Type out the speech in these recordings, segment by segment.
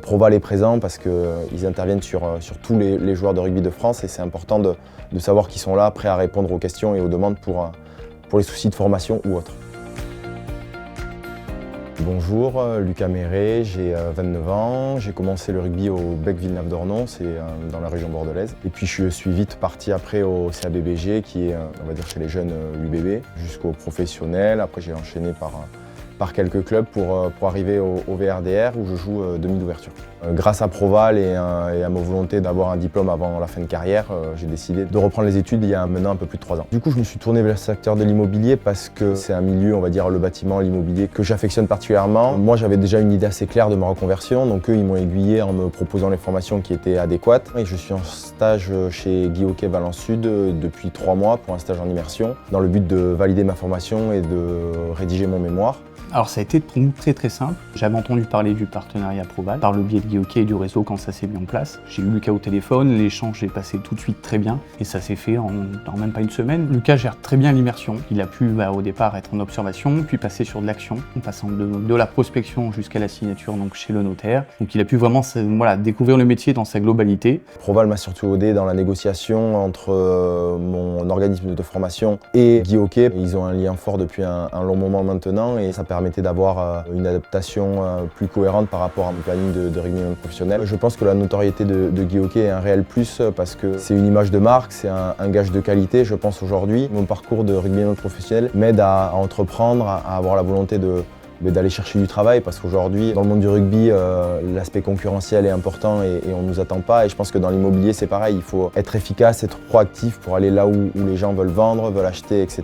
Proval est présent parce qu'ils interviennent sur tous les joueurs de rugby de France et c'est important de savoir qu'ils sont là, prêts à répondre aux questions et aux demandes pour les soucis de formation ou autres. Bonjour, Lucas Méret, j'ai 29 ans, j'ai commencé le rugby au Bec Villeneuve-d'Ornon, c'est dans la région bordelaise. Et puis je suis vite parti après au CABBG qui est, on va dire, chez les jeunes UBB, jusqu'au professionnel. Après j'ai enchaîné par quelques clubs pour arriver au VRDR où je joue demi d'ouverture. Grâce à Proval et à ma volonté d'avoir un diplôme avant la fin de carrière, j'ai décidé de reprendre les études il y a maintenant un peu plus de 3 ans. Du coup, je me suis tourné vers le secteur de l'immobilier parce que c'est un milieu, on va dire le bâtiment, l'immobilier, que j'affectionne particulièrement. Moi, j'avais déjà une idée assez claire de ma reconversion, donc eux, ils m'ont aiguillé en me proposant les formations qui étaient adéquates. Et je suis en stage chez Guy Hockey Valence Sud depuis 3 mois pour un stage en immersion, dans le but de valider ma formation et de rédiger mon mémoire. Alors ça a été pour nous très simple. J'avais entendu parler du partenariat Proval par le biais de Guy Hockey et du réseau quand ça s'est mis en place. J'ai eu Lucas au téléphone, l'échange est passé tout de suite très bien et ça s'est fait en même pas une semaine. Lucas gère très bien l'immersion. Il a pu au départ être en observation, puis passer sur de l'action, en passant de la prospection jusqu'à la signature donc chez le notaire. Donc il a pu vraiment découvrir le métier dans sa globalité. Proval m'a surtout aidé dans la négociation entre mon organisme de formation et Guy Hockey. Ils ont un lien fort depuis un long moment maintenant et ça permettait d'avoir une adaptation plus cohérente par rapport à mon planning de rugby professionnel. Je pense que la notoriété de Guy Hockey est un réel plus parce que c'est une image de marque, c'est un gage de qualité, je pense aujourd'hui. Mon parcours de rugby professionnel m'aide à entreprendre, à avoir la volonté d'aller chercher du travail parce qu'aujourd'hui, dans le monde du rugby, l'aspect concurrentiel est important et on ne nous attend pas. Et je pense que dans l'immobilier, c'est pareil, il faut être efficace, être proactif pour aller là où les gens veulent vendre, veulent acheter, etc.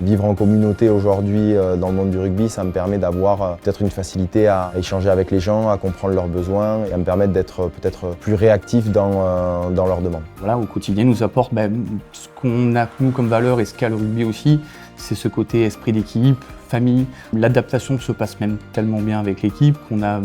Vivre en communauté aujourd'hui dans le monde du rugby, ça me permet d'avoir peut-être une facilité à échanger avec les gens, à comprendre leurs besoins et à me permettre d'être peut-être plus réactif dans leurs demandes. Voilà, au quotidien, nous apporte ce qu'on a nous comme valeur et ce qu'a le rugby aussi, c'est ce côté esprit d'équipe, famille. L'adaptation se passe même tellement bien avec l'équipe qu'on a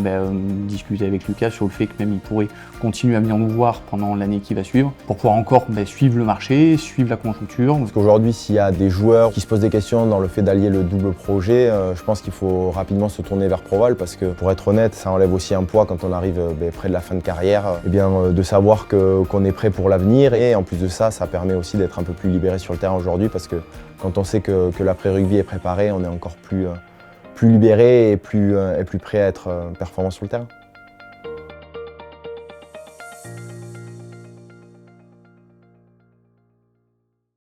discuté avec Lucas sur le fait que même il pourrait continuer à venir nous voir pendant l'année qui va suivre pour pouvoir encore suivre le marché, suivre la conjoncture. Parce qu'aujourd'hui, s'il y a des joueurs qui se posent des questions dans le fait d'allier le double projet, je pense qu'il faut rapidement se tourner vers Proval parce que pour être honnête, ça enlève aussi un poids quand on arrive près de la fin de carrière, de savoir qu'on est prêt pour l'avenir et en plus de ça, ça permet aussi d'être un peu plus libéré sur le terrain aujourd'hui parce que quand on sait que l'après-rugby est préparé, on est encore plus libéré et plus prêt à être performant sur le terrain.